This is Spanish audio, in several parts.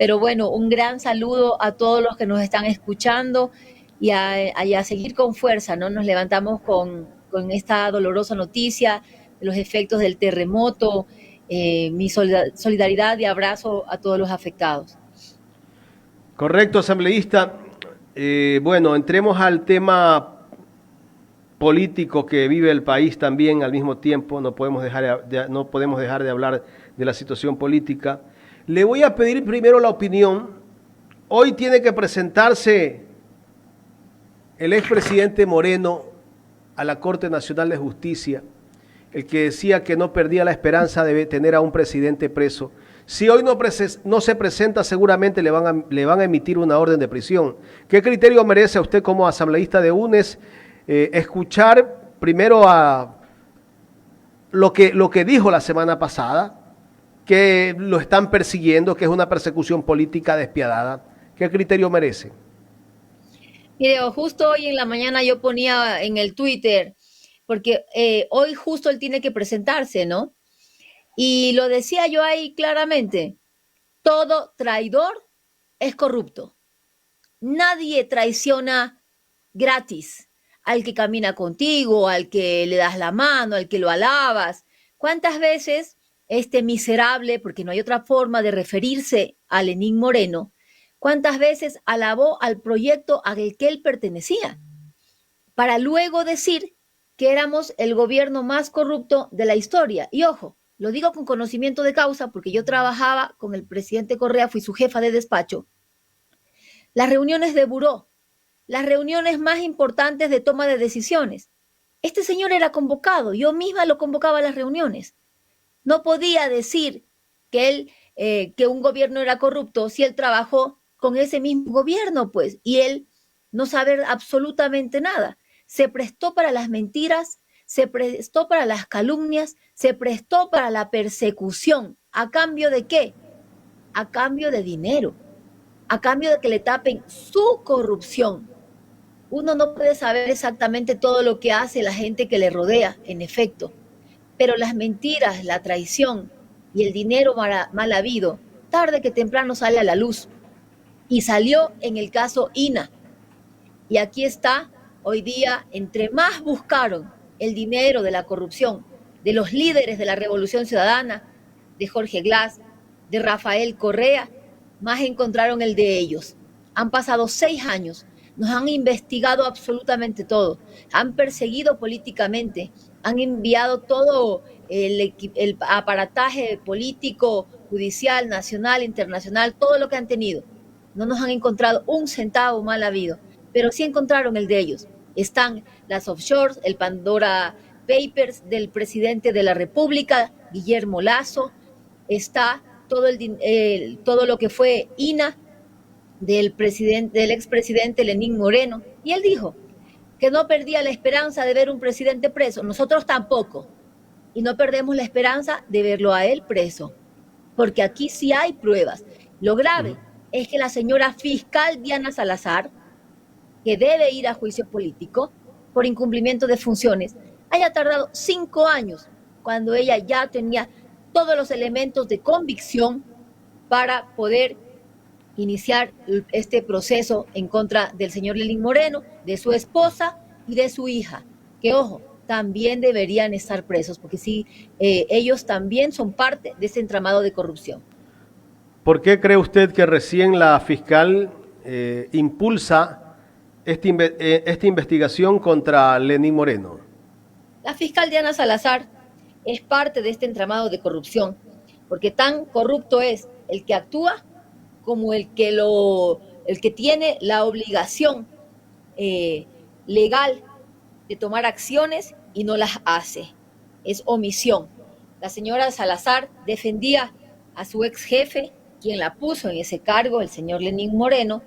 Pero bueno, un gran saludo a todos los que nos están escuchando y a seguir con fuerza, ¿no? Nos levantamos con esta dolorosa noticia de los efectos del terremoto. Mi solidaridad y abrazo a todos los afectados. Correcto, asambleísta. Bueno, entremos al tema político que vive el país también al mismo tiempo. No podemos dejar de hablar de la situación política. Le voy a pedir primero la opinión. Hoy tiene que presentarse el expresidente Moreno a la Corte Nacional de Justicia, el que decía que no perdía la esperanza de tener a un presidente preso. Si hoy no se presenta, seguramente le van a emitir una orden de prisión. ¿Qué criterio merece a usted como asambleísta de UNES escuchar primero a lo que dijo la semana pasada, que lo están persiguiendo, que es una persecución política despiadada? ¿Qué criterio merece? Mire, justo hoy en la mañana yo ponía en el Twitter, porque hoy justo él tiene que presentarse, ¿no? Y lo decía yo ahí claramente, todo traidor es corrupto. Nadie traiciona gratis al que camina contigo, al que le das la mano, al que lo alabas. ¿Cuántas veces este miserable, porque no hay otra forma de referirse a Lenín Moreno, cuántas veces alabó al proyecto al que él pertenecía, para luego decir que éramos el gobierno más corrupto de la historia? Y ojo, lo digo con conocimiento de causa porque yo trabajaba con el presidente Correa, fui su jefa de despacho. Las reuniones de buró, las reuniones más importantes de toma de decisiones. Este señor era convocado, yo misma lo convocaba a las reuniones. No podía decir que un gobierno era corrupto si él trabajó con ese mismo gobierno, pues, y él no saber absolutamente nada. Se prestó para las mentiras, se prestó para las calumnias, se prestó para la persecución. ¿A cambio de qué? A cambio de dinero, a cambio de que le tapen su corrupción. Uno no puede saber exactamente todo lo que hace la gente que le rodea, en efecto, pero las mentiras, la traición y el dinero mal habido, tarde que temprano sale a la luz. Y salió en el caso INA. Y aquí está, hoy día, entre más buscaron el dinero de la corrupción de los líderes de la Revolución Ciudadana, de Jorge Glass, de Rafael Correa, más encontraron el de ellos. Han pasado 6 años, nos han investigado absolutamente todo, han perseguido políticamente, han enviado todo el aparataje político, judicial, nacional, internacional, todo lo que han tenido. No nos han encontrado un centavo mal habido, pero sí encontraron el de ellos. Están las offshores, el Pandora Papers del presidente de la República, Guillermo Lazo, está todo lo que fue INA del expresidente Lenín Moreno, y él dijo que no perdía la esperanza de ver un presidente preso. Nosotros tampoco, y no perdemos la esperanza de verlo a él preso, porque aquí sí hay pruebas. Lo grave es que la señora fiscal Diana Salazar, que debe ir a juicio político por incumplimiento de funciones, haya tardado 5 años cuando ella ya tenía todos los elementos de convicción para poder iniciar este proceso en contra del señor Lenín Moreno, de su esposa y de su hija, que ojo, también deberían estar presos, porque sí, ellos también son parte de ese entramado de corrupción. ¿Por qué cree usted que recién la fiscal impulsa esta investigación contra Lenín Moreno? La fiscal Diana Salazar es parte de este entramado de corrupción, porque tan corrupto es el que actúa como el que tiene la obligación eh, legal de tomar acciones y no las hace. Es omisión. La señora Salazar defendía a su ex jefe, quien la puso en ese cargo, el señor Lenín Moreno,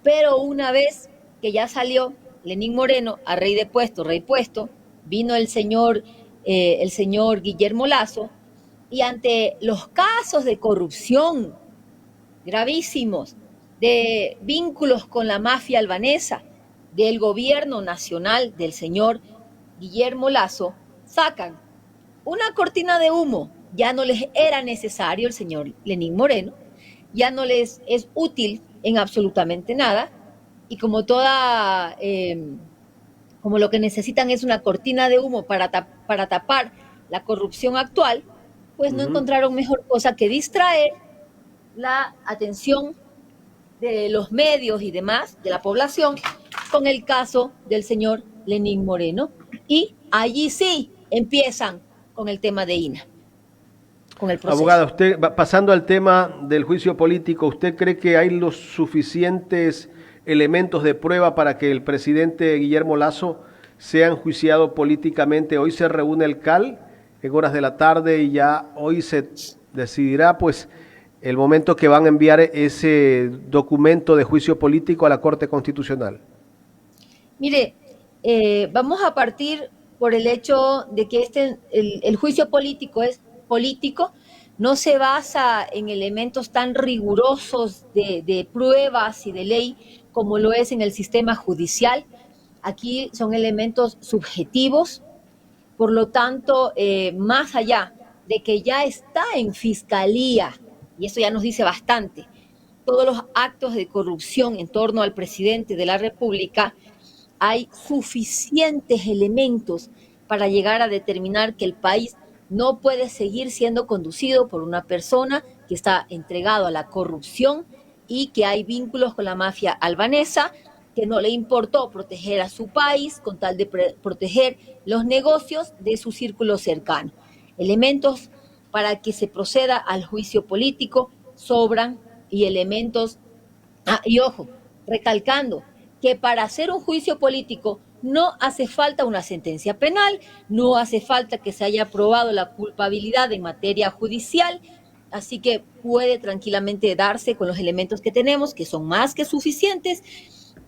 pero una vez que ya salió Lenín Moreno a rey puesto, vino el señor Guillermo Lazo, y ante los casos de corrupción gravísimos, de vínculos con la mafia albanesa, del gobierno nacional del señor Guillermo Lazo, sacan una cortina de humo. Ya no les era necesario el señor Lenín Moreno, ya no les es útil en absolutamente nada, y como como lo que necesitan es una cortina de humo para tapar la corrupción actual, pues no Ujú. encontraron mejor cosa que distraer la atención de los medios y demás, de la población, con el caso del señor Lenín Moreno. Y allí sí empiezan con el tema de INA, con el Abogada, proceso. usted, pasando al tema del juicio político, ¿usted cree que hay los suficientes elementos de prueba para que el presidente Guillermo Lasso sea enjuiciado políticamente? Hoy se reúne el CAL en horas de la tarde y ya hoy se decidirá pues el momento que van a enviar ese documento de juicio político a la Corte Constitucional. Mire, vamos a partir por el hecho de que el juicio político es político, no se basa en elementos tan rigurosos de pruebas y de ley como lo es en el sistema judicial. Aquí son elementos subjetivos, por lo tanto, más allá de que ya está en fiscalía, y eso ya nos dice bastante, todos los actos de corrupción en torno al presidente de la República, hay suficientes elementos para llegar a determinar que el país no puede seguir siendo conducido por una persona que está entregado a la corrupción y que hay vínculos con la mafia albanesa, que no le importó proteger a su país con tal de proteger los negocios de su círculo cercano. Elementos para que se proceda al juicio político sobran, y elementos, y ojo, recalcando que para hacer un juicio político no hace falta una sentencia penal, no hace falta que se haya probado la culpabilidad en materia judicial, así que puede tranquilamente darse con los elementos que tenemos, que son más que suficientes,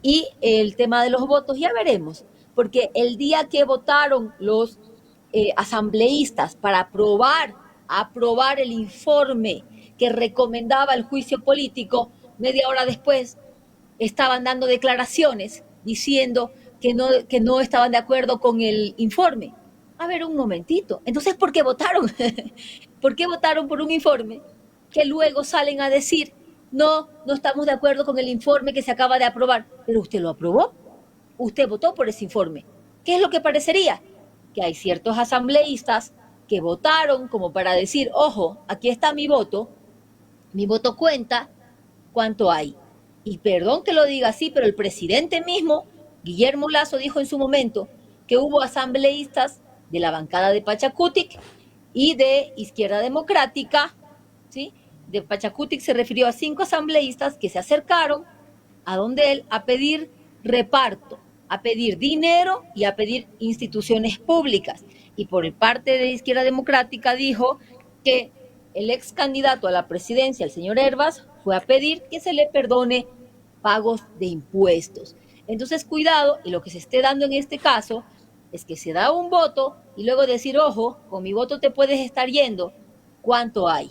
y el tema de los votos ya veremos, porque el día que votaron los asambleístas para aprobar el informe que recomendaba el juicio político, media hora después estaban dando declaraciones diciendo que no estaban de acuerdo con el informe. A ver, un momentito. Entonces, ¿por qué votaron? ¿Por qué votaron por un informe que luego salen a decir, no, no estamos de acuerdo con el informe que se acaba de aprobar? Pero usted lo aprobó, usted votó por ese informe. ¿Qué es lo que parecería? Que hay ciertos asambleístas que votaron como para decir, ojo, aquí está mi voto cuenta, ¿cuánto hay? Y perdón que lo diga así, pero el presidente mismo, Guillermo Lasso, dijo en su momento que hubo asambleístas de la bancada de Pachacutic y de Izquierda Democrática, ¿sí? De Pachacutic se refirió a 5 asambleístas que se acercaron a donde él a pedir reparto, a pedir dinero y a pedir instituciones públicas. Y por parte de Izquierda Democrática dijo que el ex candidato a la presidencia, el señor Hervas, fue a pedir que se le perdone pagos de impuestos. Entonces, cuidado, y lo que se esté dando en este caso es que se da un voto y luego decir, ojo, con mi voto te puedes estar yendo, ¿cuánto hay?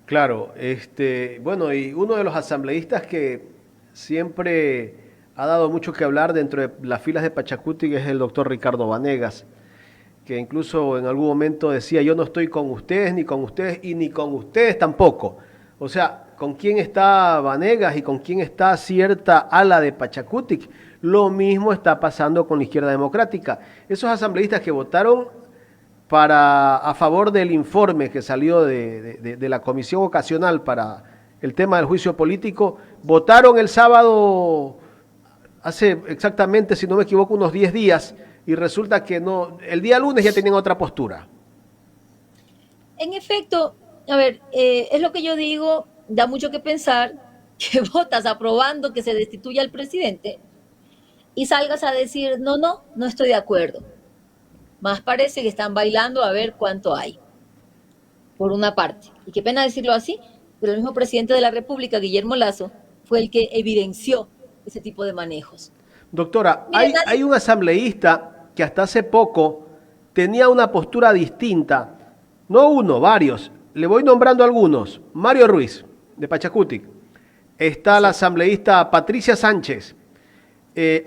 Claro, bueno, y uno de los asambleístas que siempre ha dado mucho que hablar dentro de las filas de Pachacuti es el doctor Ricardo Vanegas, que incluso en algún momento decía, yo no estoy con ustedes, ni con ustedes, y ni con ustedes tampoco. O sea, ¿con quién está Vanegas y con quién está cierta ala de Pachacutic? Lo mismo está pasando con la Izquierda Democrática. Esos asambleístas que votaron a favor del informe que salió de la comisión ocasional para el tema del juicio político, votaron el sábado, hace exactamente, si no me equivoco, unos 10 días, y resulta que no, el día lunes ya tenían otra postura. En efecto, a ver, es lo que yo digo, da mucho que pensar que votas aprobando que se destituya al presidente y salgas a decir, no, no, no estoy de acuerdo. Más parece que están bailando a ver cuánto hay, por una parte. Y qué pena decirlo así, pero el mismo presidente de la República, Guillermo Lasso, fue el que evidenció ese tipo de manejos. Doctora, Mire, hay nadie, un asambleísta que hasta hace poco tenía una postura distinta, no uno, varios, le voy nombrando algunos. Mario Ruiz, de Pachacutic, está la sí, asambleísta Patricia Sánchez,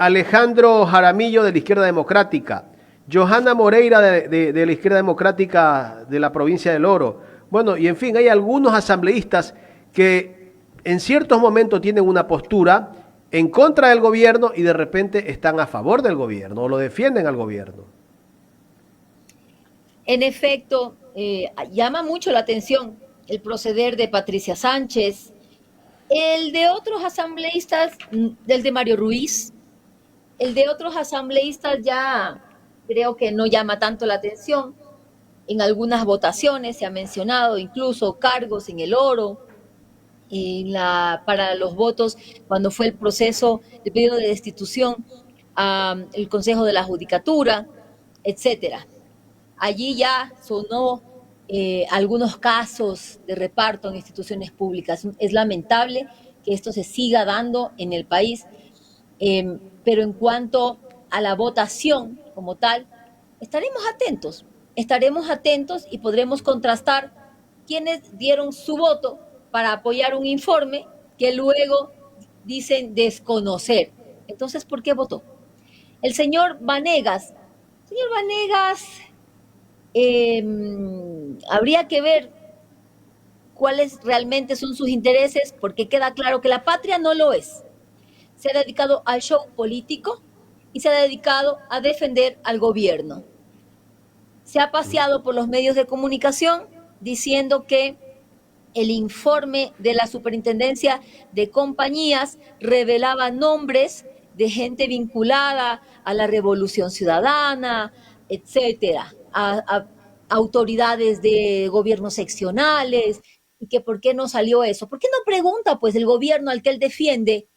Alejandro Jaramillo de la Izquierda Democrática, Johanna Moreira de la Izquierda Democrática de la provincia del Oro, Bueno, y en fin, hay algunos asambleístas que en ciertos momentos tienen una postura en contra del gobierno y de repente están a favor del gobierno o lo defienden al gobierno. En efecto, llama mucho la atención el proceder de Patricia Sánchez, el de otros asambleístas, del de Mario Ruiz, el de otros asambleístas ya creo que no llama tanto la atención. En algunas votaciones se ha mencionado incluso cargos en el oro, para los votos cuando fue el proceso de pedido de destitución al Consejo de la Judicatura, etcétera. Allí ya sonó algunos casos de reparto en instituciones públicas. Es lamentable que esto se siga dando en el país, pero en cuanto a la votación como tal, estaremos atentos y podremos contrastar quienes dieron su voto para apoyar un informe que luego dicen desconocer. Entonces, ¿por qué votó? El señor Vanegas, habría que ver cuáles realmente son sus intereses, porque queda claro que la patria no lo es. Se ha dedicado al show político y se ha dedicado a defender al gobierno. Se ha paseado por los medios de comunicación diciendo que el informe de la Superintendencia de Compañías revelaba nombres de gente vinculada a la Revolución Ciudadana, etcétera, a autoridades de gobiernos seccionales, y que por qué no salió eso. ¿Por qué no pregunta, pues, el gobierno al que él defiende,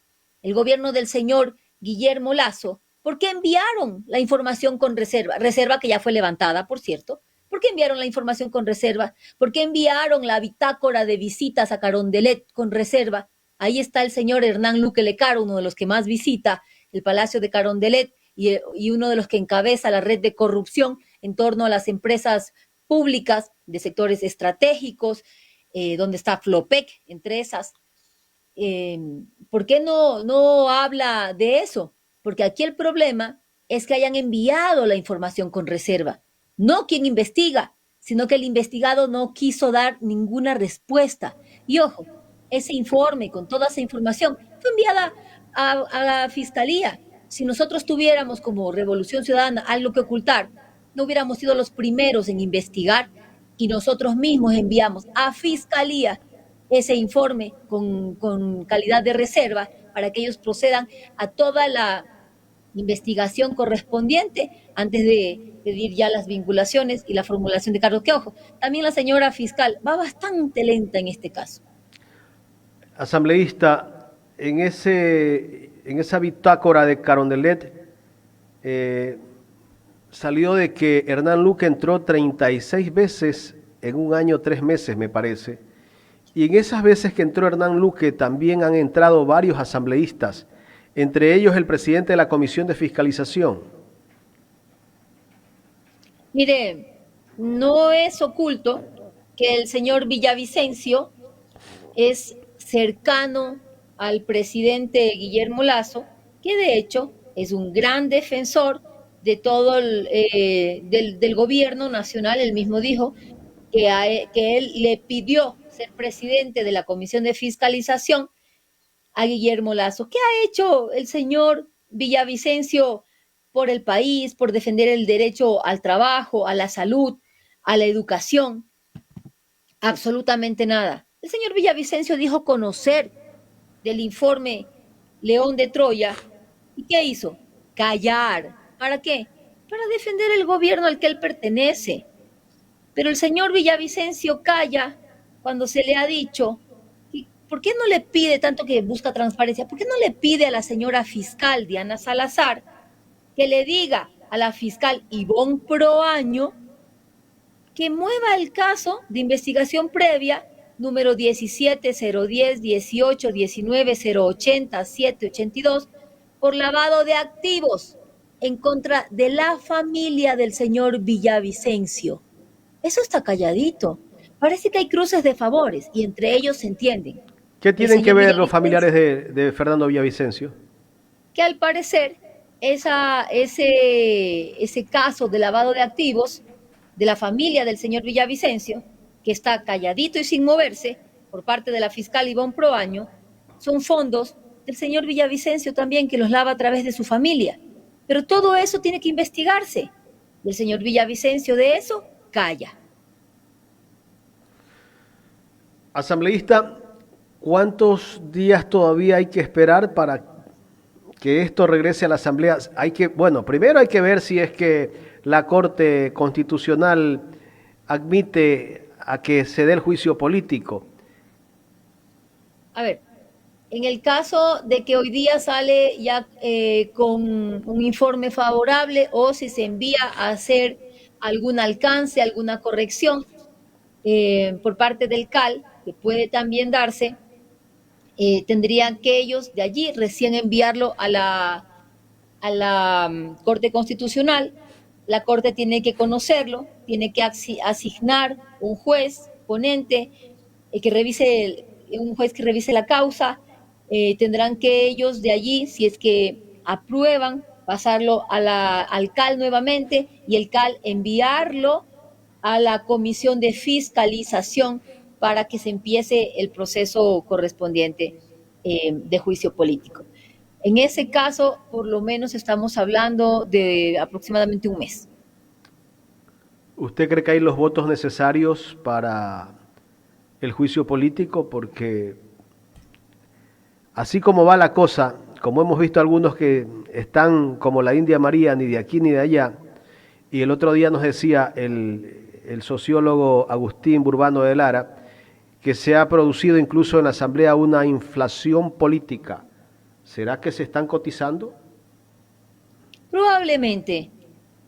el gobierno del señor Guillermo Lasso, por qué enviaron la información con reserva? Reserva que ya fue levantada, por cierto. ¿Por qué enviaron la información con reserva? ¿Por qué enviaron la bitácora de visitas a Carondelet con reserva? Ahí está el señor Hernán Luque Lecaro, uno de los que más visita el Palacio de Carondelet y uno de los que encabeza la red de corrupción en torno a las empresas públicas de sectores estratégicos, donde está Flopec, entre esas. ¿Por qué no habla de eso? Porque aquí el problema es que hayan enviado la información con reserva. No quien investiga, sino que el investigado no quiso dar ninguna respuesta. Y ojo, ese informe con toda esa información fue enviada a la fiscalía. Si nosotros tuviéramos como Revolución Ciudadana algo que ocultar, no hubiéramos sido los primeros en investigar y nosotros mismos enviamos a fiscalía ese informe con calidad de reserva para que ellos procedan a toda la investigación correspondiente antes de pedir ya las vinculaciones y la formulación de cargos. Que ojo, también la señora fiscal va bastante lenta en este caso. Asambleísta, en esa bitácora de Carondelet salió de que Hernán Luque entró 36 veces en un año, 3 meses, me parece. Y en esas veces que entró Hernán Luque también han entrado varios asambleístas, entre ellos el presidente de la Comisión de Fiscalización. Mire, no es oculto que el señor Villavicencio es cercano al presidente Guillermo Lasso, que de hecho es un gran defensor de todo del gobierno nacional. Él mismo dijo que él le pidió ser presidente de la Comisión de Fiscalización a Guillermo Lasso. ¿Qué ha hecho el señor Villavicencio por el país, por defender el derecho al trabajo, a la salud, a la educación? Absolutamente nada. El señor Villavicencio dijo conocer del informe León de Troya. ¿Y qué hizo? Callar. ¿Para qué? Para defender el gobierno al que él pertenece. Pero el señor Villavicencio calla cuando se le ha dicho, ¿por qué no le pide, tanto que busca transparencia, por qué no le pide a la señora fiscal Diana Salazar que le diga a la fiscal Ivonne Proaño que mueva el caso de investigación previa número 17010 18 19 080 782 por lavado de activos en contra de la familia del señor Villavicencio? Eso está calladito. Parece que hay cruces de favores y entre ellos se entienden. ¿Qué tienen que ver los familiares de Fernando Villavicencio? Que al parecer ese caso de lavado de activos de la familia del señor Villavicencio que está calladito y sin moverse por parte de la fiscal Ivonne Proaño, son fondos del señor Villavicencio también, que los lava a través de su familia. Pero todo eso tiene que investigarse. Y el señor Villavicencio de eso calla. Asambleísta, ¿cuántos días todavía hay que esperar para que esto regrese a la Asamblea? Bueno, primero hay que ver si es que la Corte Constitucional admite a que se dé el juicio político. A ver, en el caso de que hoy día sale ya con un informe favorable, o si se envía a hacer algún alcance, alguna corrección por parte del CAL, que puede también darse, tendrían que ellos de allí recién enviarlo a la Corte Constitucional. La Corte tiene que conocerlo, tiene que asignar un juez ponente que revise, un juez que revise la causa. Tendrán que ellos de allí, si es que aprueban, pasarlo al CAL nuevamente, y el CAL enviarlo a la Comisión de Fiscalización para que se empiece el proceso correspondiente de juicio político. En ese caso, por lo menos estamos hablando de aproximadamente un mes. ¿Usted cree que hay los votos necesarios para el juicio político? Porque así como va la cosa, como hemos visto algunos que están como la India María, ni de aquí ni de allá, y el otro día nos decía el sociólogo Agustín Burbano de Lara, que se ha producido incluso en la Asamblea una inflación política. ¿Será que se están cotizando? Probablemente.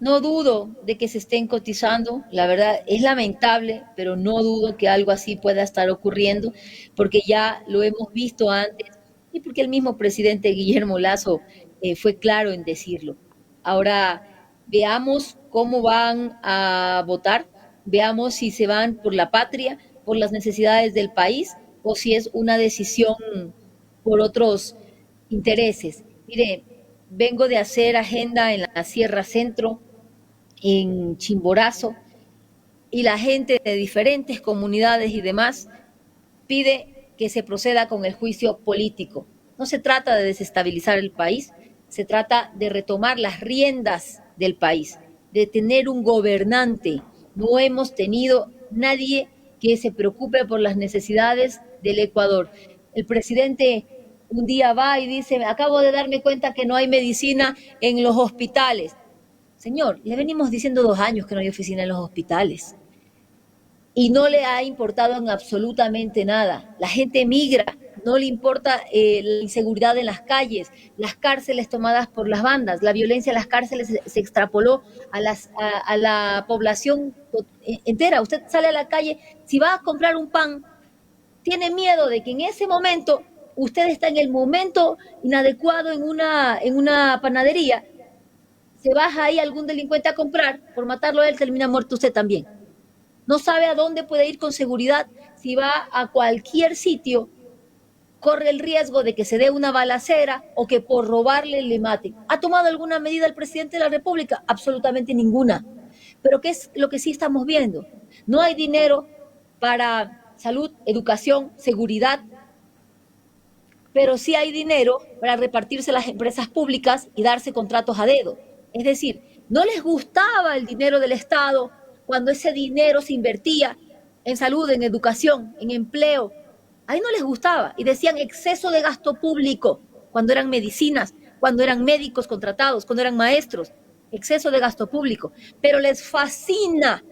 No dudo de que se estén cotizando. La verdad es lamentable, pero no dudo que algo así pueda estar ocurriendo, porque ya lo hemos visto antes y porque el mismo presidente Guillermo Lasso fue claro en decirlo. Ahora, veamos cómo van a votar, veamos si se van por la patria, por las necesidades del país, o si es una decisión por otros intereses. Mire, vengo de hacer agenda en la Sierra Centro, en Chimborazo, y la gente de diferentes comunidades y demás pide que se proceda con el juicio político. No se trata de desestabilizar el país, se trata de retomar las riendas del país, de tener un gobernante. No hemos tenido nadie que se preocupe por las necesidades del Ecuador. El presidente un día va y dice: acabo de darme cuenta que no hay medicina en los hospitales. Señor, le venimos diciendo 2 años que no hay oficina en los hospitales y no le ha importado en absolutamente nada. La gente migra, no le importa la inseguridad en las calles, las cárceles tomadas por las bandas, la violencia en las cárceles se extrapoló a la población entera. Usted sale a la calle, si va a comprar un pan, tiene miedo de que en ese momento usted está en el momento inadecuado en una panadería, se baja ahí algún delincuente a comprar, por matarlo a él termina muerto usted también. No sabe a dónde puede ir con seguridad. Si va a cualquier sitio, corre el riesgo de que se dé una balacera o que por robarle le maten. ¿Ha tomado alguna medida el presidente de la República? Absolutamente ninguna. Pero ¿qué es lo que sí estamos viendo? No hay dinero para salud, educación, seguridad, pero sí hay dinero para repartirse las empresas públicas y darse contratos a dedo. Es decir, no les gustaba el dinero del Estado cuando ese dinero se invertía en salud, en educación, en empleo. Ahí no les gustaba y decían exceso de gasto público cuando eran medicinas, cuando eran médicos contratados, cuando eran maestros, exceso de gasto público. Pero les fascina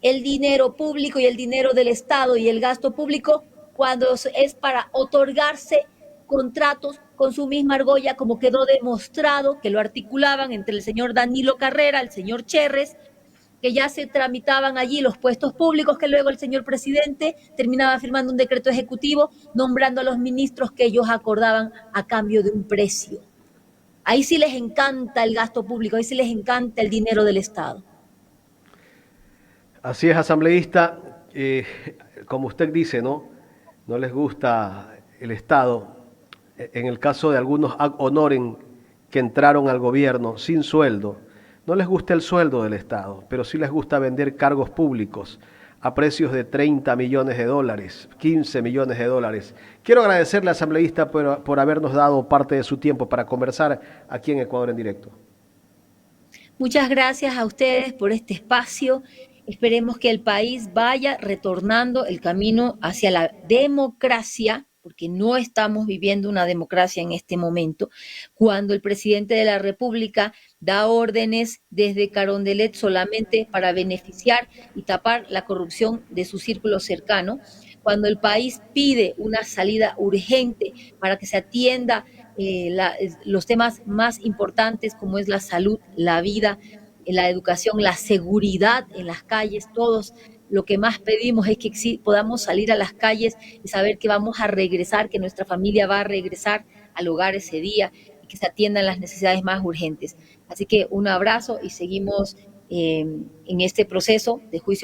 el dinero público y el dinero del Estado y el gasto público cuando es para otorgarse contratos con su misma argolla, como quedó demostrado que lo articulaban entre el señor Danilo Carrera, el señor Cherres, que ya se tramitaban allí los puestos públicos, que luego el señor presidente terminaba firmando un decreto ejecutivo nombrando a los ministros que ellos acordaban a cambio de un precio. Ahí sí les encanta el gasto público, ahí sí les encanta el dinero del Estado. Así es, asambleísta. Como usted dice, ¿no? No les gusta el Estado. En el caso de algunos ad honorem que entraron al gobierno sin sueldo, no les gusta el sueldo del Estado, pero sí les gusta vender cargos públicos a precios de 30 millones de dólares, 15 millones de dólares. Quiero agradecerle, asambleísta, por habernos dado parte de su tiempo para conversar aquí en Ecuador en directo. Muchas gracias a ustedes por este espacio. Esperemos que el país vaya retornando el camino hacia la democracia, porque no estamos viviendo una democracia en este momento, cuando el presidente de la República da órdenes desde Carondelet solamente para beneficiar y tapar la corrupción de su círculo cercano, cuando el país pide una salida urgente para que se atienda los temas más importantes como es la salud, la vida, la educación, la seguridad en las calles, todos lo que más pedimos es que podamos salir a las calles y saber que vamos a regresar, que nuestra familia va a regresar al hogar ese día y que se atiendan las necesidades más urgentes. Así que un abrazo y seguimos en este proceso de juicio